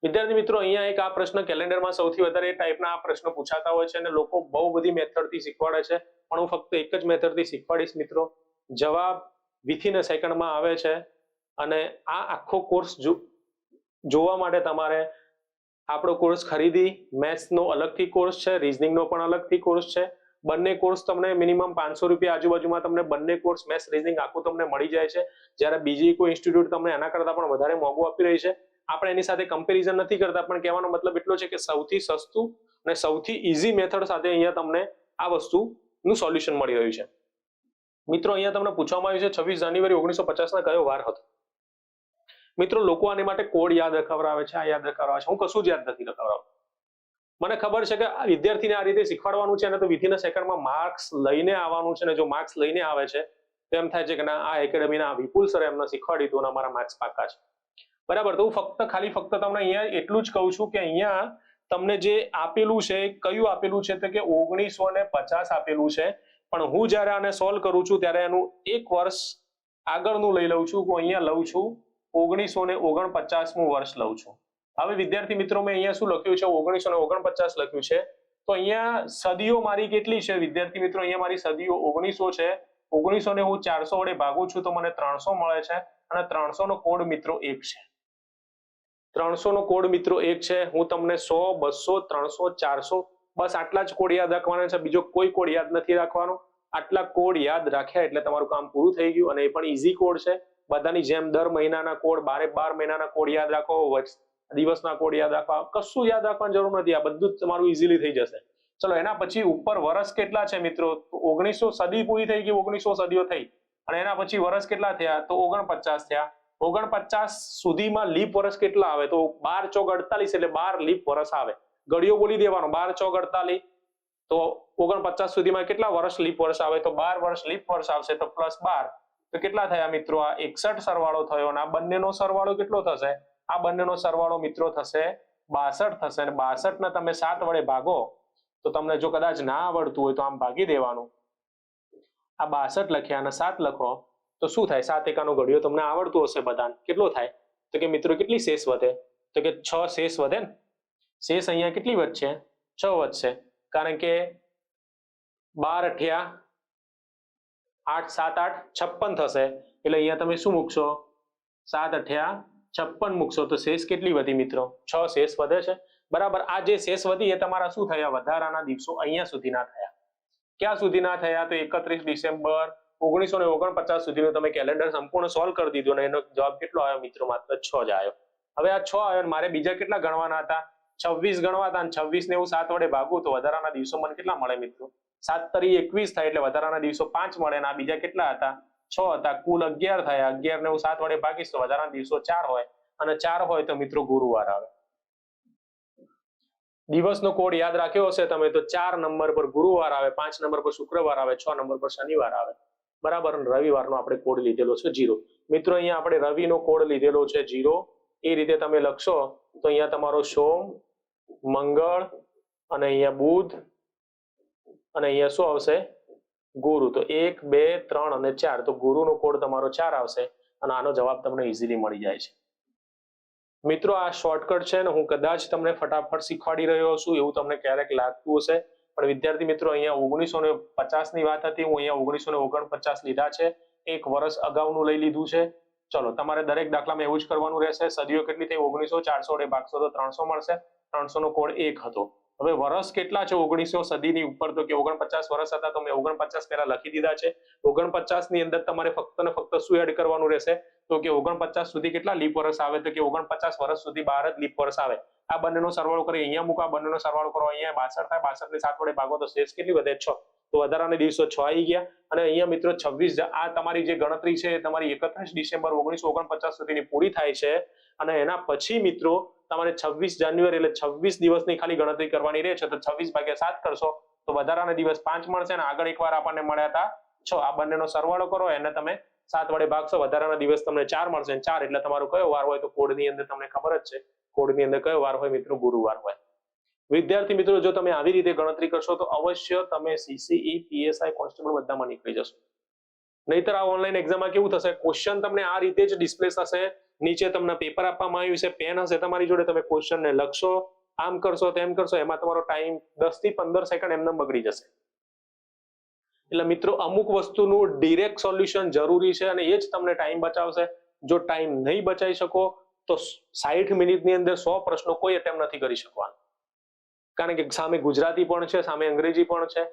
વિદ્યાર્થી મિત્રો, અહીંયા એક આ પ્રશ્ન કેલેન્ડરમાં સૌથી વધારે ટાઈપના આ પ્રશ્નો પૂછાતા હોય છે અને લોકો બહુ બધી મેથડથી શીખવાડે છે, પણ હું ફક્ત એક જ મેથડથી શીખવાડીશ મિત્રો. જવાબ વિથિન અ સેકન્ડમાં આવે છે અને આ આખો કોર્સ જોવા માટે તમારે આપણો કોર્સ ખરીદી, મેથ્સનો અલગથી કોર્સ છે, રીઝનિંગનો પણ અલગથી કોર્સ છે. બંને કોર્સ તમને મિનિમમ 500 રૂપિયા આજુબાજુમાં તમને બંને કોર્સ મેથ્સ, રીઝનિંગ આખું તમને મળી જાય છે, જ્યારે બીજી કોઈ ઇન્સ્ટિટ્યૂટ તમને એના કરતા પણ વધારે મોંઘું આપી રહી છે. આપણે એની સાથે કમ્પેરિઝન નથી કરતા, પણ કહેવાનો મતલબ એટલો છે કે સૌથી સસ્તું અને સૌથી ઈઝી મેથડ સાથે અહીંયા તમને આ વસ્તુનું સોલ્યુશન મળી રહ્યું છે. મિત્રો, અહીંયા તમને પૂછવામાં આવ્યું છે 26 જાન્યુઆરી 1950 કયો વાર હતો? મિત્રો, લોકો આની માટે કોડ યાદ રખાવડાવે છે, આ યાદ રખાવડાવે છે. હું કશું જ યાદ નથી રખાવડાવતો. મને ખબર છે કે વિદ્યાર્થીને આ રીતે શીખવાડવાનું છે અને તો વિથિન અ સેકન્ડમાં માર્ક્સ લઈને આવવાનું છે, ને જો માર્ક્સ લઈને આવે છે તો એમ થાય છે કે ના, આ એકેડમીના વિપુલ સરે એમને શીખવાડી દીધું અને અમારા માર્ક્સ પાકા છે. બરાબર. તો હું ફક્ત તમને અહીંયા એટલું જ કહું છું કે અહીંયા તમને જે આપેલું છે કયું આપેલું છે તો કે 1950 આપેલું છે, પણ હું જ્યારે આને સોલ્વ કરું છું ત્યારે એનું એક વર્ષ આગળનું લઈ લઉં છું. હું અહીંયા લઉં છું 1949મું વર્ષ લઉં છું. હવે વિદ્યાર્થી મિત્રો, મેં અહીંયા શું લખ્યું છે? 1949 લખ્યું છે. તો અહીંયા સદીઓ મારી કેટલી છે વિદ્યાર્થી મિત્રો? અહીંયા મારી સદીઓ 1900 છે. 1900 ને હું 400 વડે ભાગું છું તો મને 300 મળે છે અને 300 નો કોડ મિત્રો 1 છે. 300 નો કોડ મિત્રો 1 છે. હું તમને 100, 200, 300, 400 બસ આટલા જ કોડ યાદ રાખવાના છે, બીજો કોઈ કોડ યાદ નથી રાખવાનો. આટલા કોડ યાદ રાખ્યા એટલે તમારું કામ પૂરું થઈ ગયું અને એ પણ ઈઝી કોડ છે. બધાની જેમ દર મહિનાના કોડ, 12 મહિનાના કોડ યાદ રાખો, દિવસના કોડ યાદ રાખવા, કશું યાદ રાખવાની જરૂર નથી. આ બધું જ તમારું ઈઝીલી થઈ જશે. ચલો, એના પછી ઉપર વર્ષ કેટલા છે મિત્રો? 1900 સદી પૂરી થઈ ગઈ, 1900 સદીઓ થઈ અને એના પછી વર્ષ કેટલા થયા? તો 49 થયા. 49 સુધીમાં લીપ વર્ષ કેટલા આવે? તો 12 ચોક 48 એટલે 12 લીપ વર્ષ આવે. ઘડિયો બોલી દેવાનો, 12 ચોક 48. તો 49 સુધીમાં કેટલા વર્ષ લીપ વર્ષ આવે? તો 12 વર્ષ લીપ વર્ષ આવશે. તો પ્લસ 12 તો કેટલા થયા મિત્રો? આ 61 સરવાળો થયો અને આ બંનેનો સરવાળો કેટલો થશે? આ બંનેનો સરવાળો મિત્રો થશે 62 થશે અને 62 ને તમે 7 વડે ભાગો તો તમને જો કદાચ ના આવડતું હોય તો આમ ભાગી દેવાનું. આ 62 લખ્યા અને 7 લખો તો શું થાય? 7 એકાનો ઘડિયો તમને આવડતું હશે બધાને. કેટલો થાય? તો કે મિત્રો કેટલી શેષ વધે? તો કે 6 શેષ વધે ને. શેષ અહીંયા કેટલી વધશે? 6 વધશે, કારણ કે 12 અઠ્યા 8 7 8 56 થશે. એટલે અહીંયા તમે શું મૂકશો? 7 અઠ્યા 56 મૂકશો તો શેષ કેટલી વધી મિત્રો? 6 શેષ વધે છે. બરાબર. આ જે શેષ વધી એ તમારા શું થયા? વધારાના દિવસો અહીંયા સુધીના થયા. ક્યાં સુધીના થયા? તો 31 ડિસેમ્બર 1949 સુધીનું તમે કેલેન્ડર સંપૂર્ણ સોલ્વ કરી દીધું અને એનો જવાબ કેટલો આવ્યો મિત્રો? માત્ર 6 જ આવ્યો. હવે આ 6 આવ્યો, મારે બીજા કેટલા ગણવાના હતા? 26 ગણવા હતા, અને 26 ને હું 7 વડે ભાગું તો વધારાના દિવસો મને કેટલા મળે મિત્રો? 7 તરી 21 થાય એટલે વધારાના દિવસો 5 મળે, અને આ બીજા કેટલા હતા? 6 હતા. કુલ 11 થયા. 11 ને હું 7 વડે ભાગીશ તો વધારાના દિવસો 4 હોય, અને 4 હોય તો મિત્રો ગુરુવાર આવે. દિવસનો કોડ યાદ રાખ્યો હશે તમે તો 4 નંબર પર ગુરુવાર આવે, 5 નંબર પર શુક્રવાર આવે, 6 નંબર પર શનિવાર આવે. બરાબર. રવિવારનો આપણે કોડ લીધેલો છે 0. મિત્રો અહીંયા આપણે રવિનો કોડ લીધેલો છે 0. એ રીતે તમે લખશો તો અહીંયા તમારો સોમ, મંગળ, અને અહીંયા બુધ, અને અહીંયા શું આવશે? ગુરુ. તો 1 2 3 અને 4. તો ગુરુનો કોડ તમારો 4 આવશે, અને આનો જવાબ તમને ઇઝીલી મળી જાય છે. મિત્રો આ શોર્ટકટ છે ને હું કદાચ તમને ફટાફટ શીખવાડી રહ્યો છું એવું તમને ક્યારેક લાગતું હશે, પણ વિદ્યાર્થી મિત્રો અહીંયા 1950 ની વાત હતી, હું અહીંયા 1949 લીધા છે. 1 વર્ષ અગાઉનું લઈ લીધું છે. ચલો, તમારે દરેક દાખલામાં એવું જ કરવાનું રહેશે. સદીઓ કેટલી થઈ? 1900. 400 વડે ભાગશો તો 300 મળશે. 300 નો કોડ 1 હતો. હવે વર્ષ કેટલા છે 1900 સદીની ઉપર? તો કે 49 વર્ષ હતા, તો મેં 49 પહેલા લખી દીધા છે. 49 ની અંદર તમારે ફક્ત ને ફક્ત શું એડ કરવાનું રહેશે? તો કે 49 સુધી કેટલા લીપ વર્ષ આવે? તો કે 49 વર્ષ સુધી 12 જ લીપ વર્ષ આવે. આ બંનેનો સરવાળો કરી અહીંયા મૂકો, આ બંનેનો સરવાળો કરો, અહીંયા 62 થાય. 62 ને 7 વડે ભાગો તો શેષ કેટલી વધે? 6. તો વધારાના દિવસો 6 આવી ગયા. અને અહીંયા મિત્રો 26, આ તમારી જે ગણતરી છે એ તમારી 31 ડિસેમ્બર 1949 સુધીની પૂરી થાય છે. અને એના પછી મિત્રો તમારે 26 જાન્યુઆરી એટલે 26 દિવસની ખાલી ગણતરી કરવાની રહે છે. તો 26 ભાગ્યા 7 કરશો તો વધારાના દિવસ 5 મળશે, અને આગળ એકવાર આપણને મળ્યા હતા 6. આ બંનેનો સરવાળો કરો, એને તમે 7 વડે ભાગશો, વધારાના દિવસ તમને 4 મળશે. 4 એટલે તમારો કયો વાર હોય? તો કોડની અંદર તમને ખબર જ છે, કોડની અંદર કયો વાર હોય મિત્રો? ગુરુવાર હોય. વિદ્યાર્થી મિત્રો જો તમે આવી રીતે ગણતરી કરશો તો અવશ્ય તમે CCE, PSI, કોન્સ્ટેબલ બધામાં નીકળી જશો. નહીતર આ ઓનલાઈન એક્ઝામમાં કેવું થશે? ક્વેશ્ચન તમને આ રીતે જ ડિસ્પ્લે થશે. નીચે તમને પેપર આપવામાં આવ્યું છે, પેન હશે તમારી જોડે, તમે ક્વેશ્ચનને લખશો, આમ કરશો તેમ કરશો, એમાં તમારો ટાઈમ 10 થી 15 સેકન્ડ એમને બગડી જશે. એટલે મિત્રો અમુક વસ્તુનું ડિરેક્ટ સોલ્યુશન જરૂરી છે, અને એ જ તમને ટાઈમ બચાવશે. જો ટાઈમ નહીં બચાવી શકો તો 60 મિનિટની અંદર 100 પ્રશ્નો કોઈ એટેમ્પ નથી કરી શકવાનું, કારણ કે સામે ગુજરાતી પણ છે, સામે અંગ્રેજી પણ છે,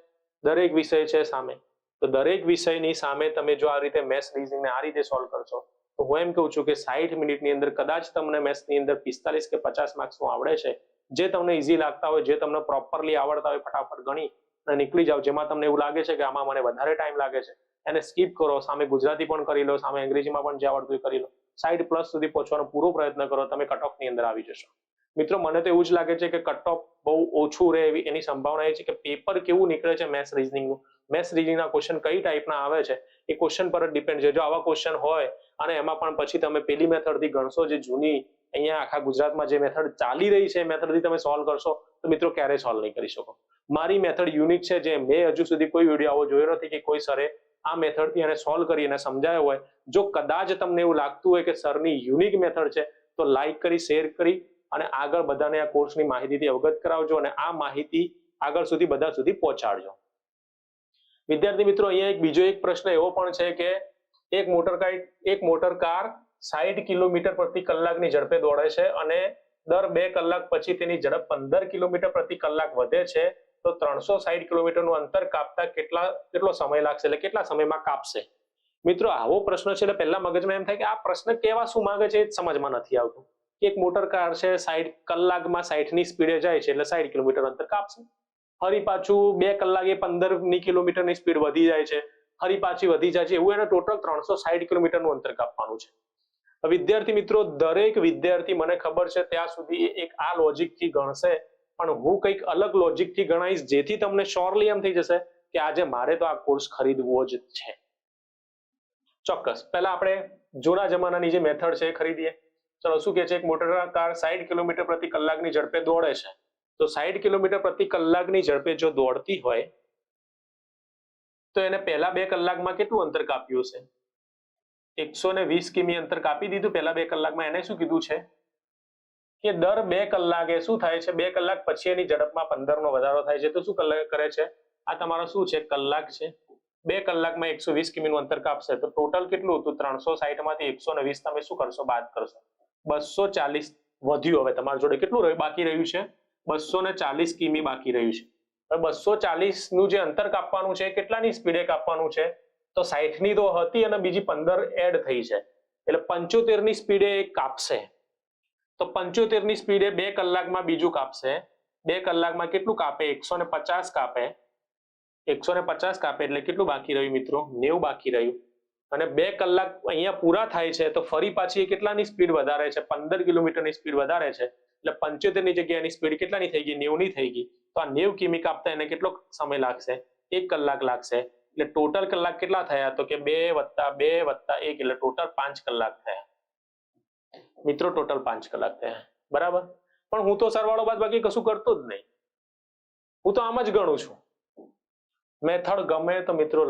દરેક વિષય છે સામે. તો દરેક વિષયની સામે તમે જો આ રીતે મેથ્સ રીઝનિંગને આ રીતે સોલ્વ કરશો તો હું એમ કહું છું કે 60 મિનિટની અંદર કદાચ તમને મેથ્સની અંદર 45 કે 50 માર્ક્સનું આવડે છે. જે તમને ઇઝી લાગતા હોય, જે તમને પ્રોપરલી આવડતા હોય, ફટાફટ ગણી અને નીકળી જાઓ. જેમાં તમને એવું લાગે છે કે આમાં મને વધારે ટાઈમ લાગે છે એને સ્કીપ કરો, સામે ગુજરાતી પણ કરી લો, સામે અંગ્રેજીમાં પણ જે આવડતું કરી લો, 60+ સુધી પહોંચવાનો પૂરો પ્રયત્ન કરો, તમે કટ ઓફની અંદર આવી જશો. મિત્રો મને તો એવું જ લાગે છે કે કટ ઓફ બહુ ઓછું રહે એની સંભાવના એ છે કે પેપર કેવું નીકળે છે મેથ્સ રીઝનિંગનું. મેથ્સ રીઝનિંગના ક્વેશ્ચન કઈ ટાઈપના આવે છે એ ક્વેશ્ચન પર જ ડિપેન્ડ છે. જો આવા ક્વેશ્ચન હોય અને એમાં પણ પછી તમે પેલી મેથડથી ગણશો, જે જૂની અહીંયા આખા ગુજરાતમાં જે મેથડ ચાલી રહી છે એ મેથડથી તમે સોલ્વ કરશો તો મિત્રો ક્યારેય સોલ્વ નહીં કરી શકો. મારી મેથડ યુનિક છે, જે મેં હજુ સુધી કોઈ વિડીયો આવો જોયો નથી કે કોઈ સરે આ મેથડથી એને સોલ્વ કરીને સમજાયો હોય. જો કદાચ તમને એવું લાગતું હોય કે સરની યુનિક મેથડ છે તો લાઈક કરી, શેર કરી અને આગળ બધાને આ કોર્સની માહિતીથી અવગત કરાવજો, અને આ માહિતી આગળ સુધી બધા સુધી પહોંચાડજો. વિદ્યાર્થી મિત્રો અહીંયા બીજો એક પ્રશ્ન એવો પણ છે કે એક મોટર કાર 60 કિલોમીટર પ્રતિ કલાકની ઝડપે દોડે છે અને દર 2 કલાક પછી તેની ઝડપ 15 કિલોમીટર પ્રતિ કલાક વધે છે, તો 360 કિલોમીટરનું અંતર કાપતા કેટલો સમય લાગશે? એટલે કેટલા સમયમાં કાપશે? મિત્રો આવો પ્રશ્ન છે એટલે પહેલા મગજમાં એમ થાય કે આ પ્રશ્ન કેવા શું માંગે છે એ જ સમજમાં નથી આવતું. એક મોટર કાર છે 60 કલાકમાં 60 ની સ્પીડે જાય છે એટલે 60 કિલોમીટર અંતર કાપશે. ફરી પાછું 2 કલાકે 15 કિલોમીટરની સ્પીડ વધી જાય છે, ફરી પાછી વધી જાય છે, એવું એને ટોટલ 360 કિલોમીટરનું અંતર કાપવાનું છે. વિદ્યાર્થી મિત્રો દરેક વિદ્યાર્થી મને ખબર છે ત્યાં સુધી એક આ લોજિકથી ગણશે, પણ હું કંઈક અલગ લોજિકથી ગણાઈશ જેથી તમને શ્યોરલી એમ થઈ જશે કે આજે મારે તો આ કોર્સ ખરીદવો જ છે. ચોક્કસ. પહેલા આપણે જૂના જમાનાની જે મેથડ છે એ ખરીદીએ. ચલો, શું કે છે? એક મોટર કાર 60 કિલોમીટર પ્રતિ કલાકની ઝડપે દોડે છે, તો 60 કિલોમીટર પ્રતિ કલાકની ઝડપે જો દોડતી હોય તો એને પહેલા 2 કલાકમાં કેટલું અંતર કાપ્યું છે? 120 કિમી અંતર કાપી દીધું પહેલા 2 કલાકમાં. એને શું કીધું છે કે દર 2 કલાકે શું થાય છે? 2 કલાક પછી એની ઝડપમાં 15 નો વધારો થાય છે. તો શું કરે છે? આ તમારો શું છે? કલાક છે. 2 કલાકમાં 120 કિમીનું અંતર કાપશે તો ટોટલ કેટલું હતું? 360 માંથી 120 તમે શું કરશો? બાદ કરશો. 240 વધ્યું. હવે તમારી જોડે કેટલું બાકી રહ્યું છે? 240 કિમી બાકી રહ્યું છે. હવે 240 નું જે અંતર કાપવાનું છે કેટલાની સ્પીડે કાપવાનું છે? તો 60 ની તો હતી અને બીજી 15 એડ થઈ છે એટલે 75 ની સ્પીડે કાપશે. તો 75 ની સ્પીડે 2 કલાકમાં બીજું કાપશે. 2 કલાકમાં કેટલું કાપે? 150 કાપે. 150 કાપે એટલે કેટલું બાકી રહ્યું મિત્રો? 90 બાકી રહ્યું. અને 2 કલાક અહીંયા પૂરા થાય છે તો ફરી પાછી કેટલાની સ્પીડ વધારે છે? 15 કિલોમીટરની સ્પીડ વધારે છે એટલે 75 ની જગ્યાએ એની સ્પીડ કેટલાની થઈ ગઈ? 90 ની થઈ ગઈ. તો આ 90 કિમી કાપતા એને કેટલો સમય લાગશે? 1 કલાક લાગશે. એટલે ટોટલ કલાક કેટલા થયા? તો કે 2 + 2 + 1 એટલે ટોટલ 5 કલાક થયા. મિત્રો ટોટલ 5 કલાક થયા, બરાબર. પણ હું તો સરવાળો બાદ બાકી કશું કરતો જ નહીં, હું તો આમ જ ગણું છું. મેથડ ગમે તો મિત્રો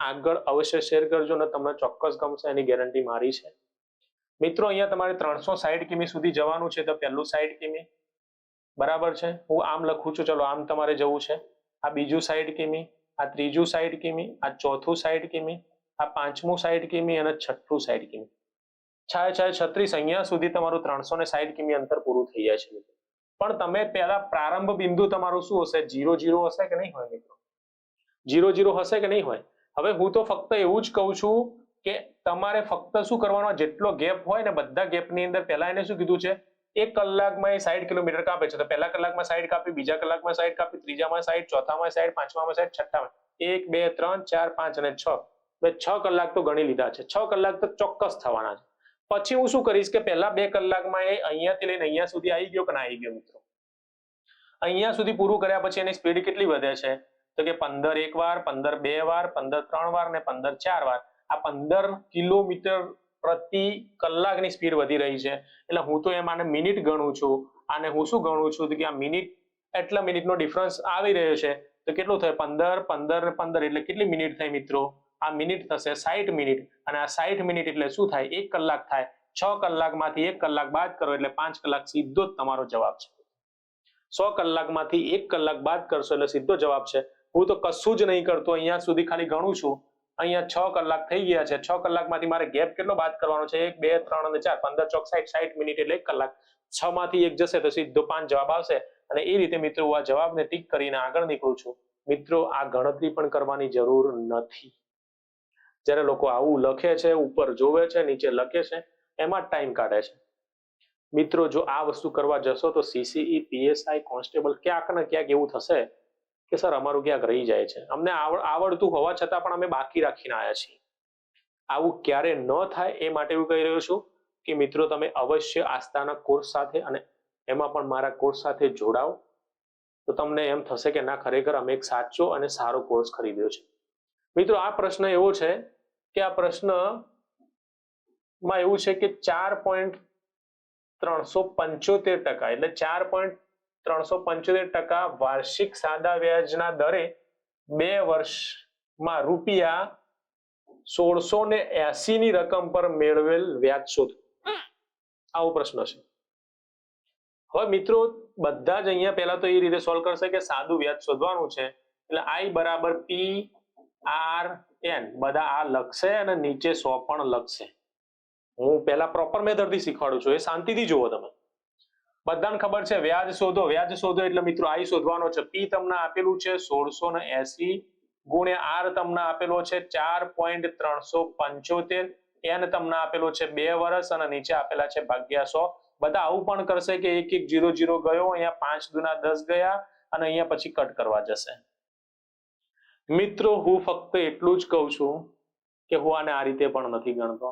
આગળ અવશ્ય શેર કરજો ને તમને ચોક્કસ ગમશે, એની ગેરંટી મારી છે. મિત્રો અહીંયા તમારે 360 કિમી સુધી જવાનું છે તો પહેલું 60 કિમી, બરાબર છે. હું આમ લખું છું, ચલો આમ તમારે જવું છે. આ બીજું 60 કિમી, આ ત્રીજું 60 કિમી, આ ચોથું 60 કિમી, આ પાંચમું 60 કિમી અને છઠ્ઠું 60 કિમી. 36 અહીંયા સુધી તમારું 360 કિમી અંતર પૂરું થઈ જાય છે. પણ તમે પહેલા પ્રારંભ બિંદુ તમારું શું હશે? 0 હશે કે નહીં હોય મિત્રો? 0 હશે કે નહીં હોય? હવે હું તો ફક્ત એવું જ કહું છું કે તમારે ફક્ત શું કરવાનો, જેટલો ગેપ હોય ને બધા ગેપની અંદર પહેલા એને શું કીધું છે? 1 કલાકમાં એ 60 કિલોમીટર કાપે છે તો પહેલા કલાકમાં 60 કાપી, બીજા કલાકમાં 60 કાપી, ત્રીજામાં 60, ચોથામાં 60, પાંચમામાં 60, છઠ્ઠામાં 1 2 3 4 5 અને 6. હવે 6 કલાક તો ગણી લીધા છે. 6 કલાક તો ચોક્કસ થવાના છે. પછી હું શું કરીશ કે પહેલા 2 કલાકમાં એ અહીંયાથી લઈને અહીંયા સુધી આવી ગયો કે ના આવી ગયો મિત્રો? અહીંયા સુધી પૂરું કર્યા પછી એની સ્પીડ કેટલી વધે છે? તો કે 15 એક વાર, 15 બે વાર, 15 3 વાર ને 15 4 વાર. આ 15 કિલોમીટર પ્રતિ કલાકની સ્પીડ વધી રહી છે. એટલે હું તો એમ આને મિનિટ ગણું છું. આને હું શું ગણું છું કે આ મિનિટ, એટલા મિનિટનો ડિફરન્સ આવી રહ્યો છે તો કેટલું થાય? 15 15 ને 15 એટલે કેટલી મિનિટ થઈ મિત્રો? આ મિનિટ થશે 60 મિનિટ. અને આ 60 મિનિટ એટલે શું થાય? 1 કલાક થાય. 6 કલાકમાંથી 1 કલાક બાદ કરો એટલે 5 કલાક સીધો જ તમારો જવાબ છે. 100 કલાકમાંથી 1 કલાક બાદ કરશો એટલે સીધો જવાબ છે. હું તો કશું જ નહીં કરતો, અહીંયા સુધી ખાલી ગણું છું. અહીંયા 6 કલાક થઈ ગયા છે. 6 કલાકમાંથી મારે ગેપ કેટલો બાદ કરવાનો છે? 1 2 3 અને 4, 15 ચોક 60, 60 મિનિટ એટલે 1 કલાક. 6 માંથી 1 જશે તો સીધો 5 જવાબ આવશે. અને એ રીતે મિત્રો હું આ જવાબને ટીક કરીને આગળ નીકળું છું. મિત્રો આ ગણતરી પણ કરવાની જરૂર નથી. જ્યારે લોકો આવું લખે છે, ઉપર જોવે છે, નીચે લખે છે, એમાં ટાઈમ કાઢે છે. મિત્રો જો આ વસ્તુ કરવા જશો તો સીસીઈ, પીએસઆઈ, કોન્સ્ટેબલ ક્યાંક ને ક્યાંક એવું થશે કે સર અમારું ક્યાંક રહી જાય છે. અમને આવડતું હોવા છતાં પણ અમે બાકી રાખીને આવ્યા છીએ. આવું ક્યારે ન થાય એ માટે હું કહી રહ્યો છું કે મિત્રો તમે અવશ્ય આસ્થાના કોર્સ સાથે અને એમાં પણ મારા કોર્સ સાથે જોડાઓ તો તમને એમ થશે કે ના ખરેખર અમે એક સાચો અને સારો કોર્સ ખરીદ્યો છે. મિત્રો આ પ્રશ્ન એવો છે કે આ પ્રશ્નમાં એવું છે કે 4.375% એટલે 4.375% વાર્ષિક સાદા વ્યાજના દરે 2 વર્ષમાં રૂપિયા 1680 ની રકમ પર મેળવેલ વ્યાજ શોધો. આવો પ્રશ્ન છે. હવે મિત્રો બધા જ અહીંયા પહેલા તો એ રીતે સોલ્વ કરશે કે સાદું વ્યાજ શોધવાનું છે એટલે I બરાબર PRN બધા આ લખશે અને નીચે 100 પણ લખશે. હું પહેલા પ્રોપર મેથડથી શીખવાડું છું, એ શાંતિથી જુઓ તમે. બધાને ખબર છે વ્યાજ શોધો, વ્યાજ શોધો એટલે મિત્રો I શોધવાનો છે. P તમને આપેલું છે 1680 ગુણ્યા R તમને આપેલો છે 4.375, N તમને આપેલો છે 2 વર્ષ અને નીચે આપેલા છે ભાગ્યા 100. બધા આવું પણ કરશે કે 1 1 0 0 ગયો, અહીંયા 5 દુના 10 ગયા અને અહીંયા પછી કટ કરવા જશે. મિત્રો હું ફક્ત એટલું જ કહું છું કે હું આને આ રીતે પણ નથી ગણતો.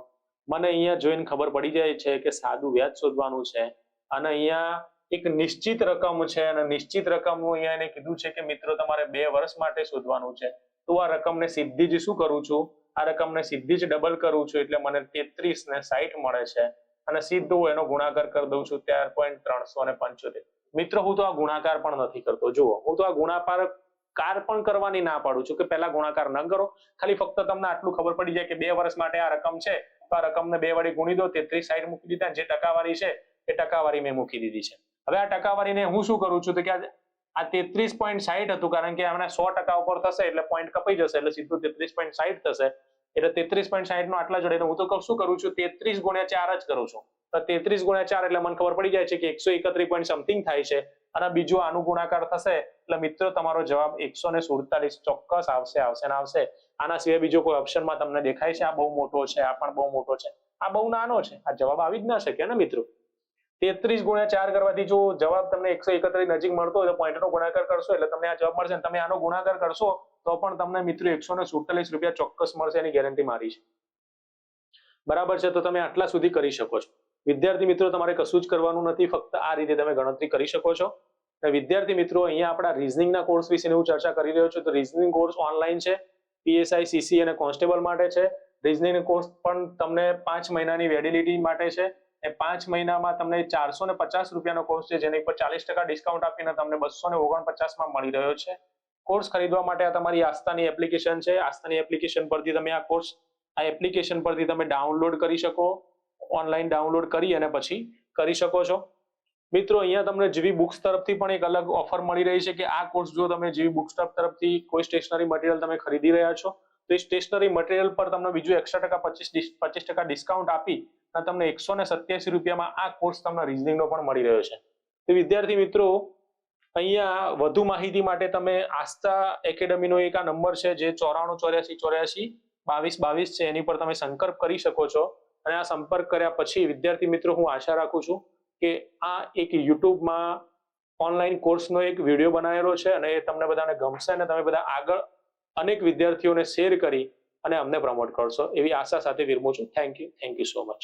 મને અહીંયા જોઈને ખબર પડી જાય છે કે સાદું વ્યાજ શોધવાનું છે અને અહીંયા એક નિશ્ચિત રકમ છે અને નિશ્ચિત રકમનું અહીંયા એને કીધું છે કે મિત્રો તમારે 2 વર્ષ માટે શોધવાનું છે. તો આ રકમને સીધી જ શું કરું છું? આ રકમને સીધી જ ડબલ કરું છું એટલે મને 33 ને 60 મળે છે અને સીધો એનો ગુણાકાર કરી દઉં છું 4.375. મિત્રો હું તો આ ગુણાકાર પણ નથી કરતો. જુઓ હું તો આ ગુણાકાર પણ કરવાની ના પાડું છું કે પહેલા ગુણાકાર ન કરો. ખાલી ફક્ત તમને આટલું ખબર પડી જાય કે 2 વર્ષ માટે આ રકમ છે તો આ રકમને 2 વડે ગુણી દો, 33 60 મૂકી દીધા, જે ટકાવારી છે એ ટકાવારી મેં મૂકી દીધી છે. હવે આ ટકાવારીને હું શું કરું છું તો કે આ 33.60 હતું કારણ કે આમને 100% ઉપર થશે એટલે પોઈન્ટ કપાઈ જશે એટલે સીધું 33.60 થશે. એટલે 33.60 નો આટલા જોડે હું તો શું કરું છું 33 ગુણ્યા 4 જ કરું છું. તો 33 ગુણ્યા 4 એટલે મને ખબર પડી જાય છે કે 131 પોઈન્ટ સમથિંગ થાય છે. અને બીજું આનું ગુણાકાર થશે એટલે મિત્રો તમારો જવાબ 147 ચોક્કસ આવશે. આના સિવાય બીજો કોઈ ઓપ્શનમાં તમને દેખાય છે આ બહુ મોટો છે, આ પણ બહુ મોટો છે? આ બહુ નાનો છે, આ જવાબ આવી જ ના શકે ને મિત્રો. 33 ગુણ્યા 4 કરવાથી જો જવાબ તમને 131 નજીક મળતો હોય તો પોઈન્ટનો ગુણાકાર કરશો એટલે તમને આ જવાબ મળશે. તમે આનો ગુણાકાર કરશો તો પણ તમને મિત્રો 147 રૂપિયા ચોક્કસ મળશે, એની ગેરંટી મારી છે. બરાબર છે, તો તમે આટલા સુધી કરી શકો છો. વિદ્યાર્થી મિત્રો તમારે કશું જ કરવાનું નથી, ફક્ત આ રીતે તમે ગણતરી કરી શકો છો. વિદ્યાર્થી મિત્રો અહીંયા આપણા રીઝનિંગના કોર્સ વિશે હું ચર્ચા કરી રહ્યો છું. તો રીઝનિંગ કોર્સ ઓનલાઈન છે, પીએસઆઈ, સીસી અને કોન્સ્ટેબલ માટે છે. રીઝનિંગ કોર્સ પણ તમને 5 મહિનાની વેલિડિટી માટે છે. એ 5 મહિનામાં તમને 450 રૂપિયાનો કોર્સ છે, જેની પર 40% ડિસ્કાઉન્ટ આપીને તમને 249 મળી રહ્યો છે. કોર્સ ખરીદવા માટે આ તમારી આસ્થાની એપ્લિકેશન છે. આસ્થાની એપ્લિકેશન પરથી તમે આ એપ્લિકેશન પરથી તમે ડાઉનલોડ કરી શકો, ઓનલાઈન ડાઉનલોડ કરી અને પછી કરી શકો છો. મિત્રો અહીંયા તમને જીવી બુક્સ તરફથી પણ એક અલગ ઓફર મળી રહી છે કે આ કોર્સ જો તમે જીવી બુક્સ તરફથી કોઈ સ્ટેશનરી મટીરિયલ તમે ખરીદી રહ્યા છો તો એ સ્ટેશનરી મટીરિયલ પર તમને બીજું એક્સ્ટ્રા 25% ડિસ્કાઉન્ટ આપી અને તમને 187 રૂપિયામાં આ કોર્સ તમને રીઝનિંગનો પણ મળી રહ્યો છે. તો વિદ્યાર્થી મિત્રો અહીંયા વધુ માહિતી માટે તમે આસ્થા એકેડમીનો એક આ નંબર છે જે 9484842222 છે, એની પર તમે સંપર્ક કરી શકો છો. અને આ સંપર્ક કર્યા પછી વિદ્યાર્થી મિત્રો હું આશા રાખું છું કે આ એક યુટ્યુબમાં ઓનલાઈન કોર્સનો એક વિડીયો બનાવેલો છે અને એ તમને બધાને ગમશે અને તમે બધા આગળ અનેક વિદ્યાર્થીઓને શેર કરી અને અમને પ્રમોટ કરશો એવી આશા સાથે વિરમું છું. Thank you so much.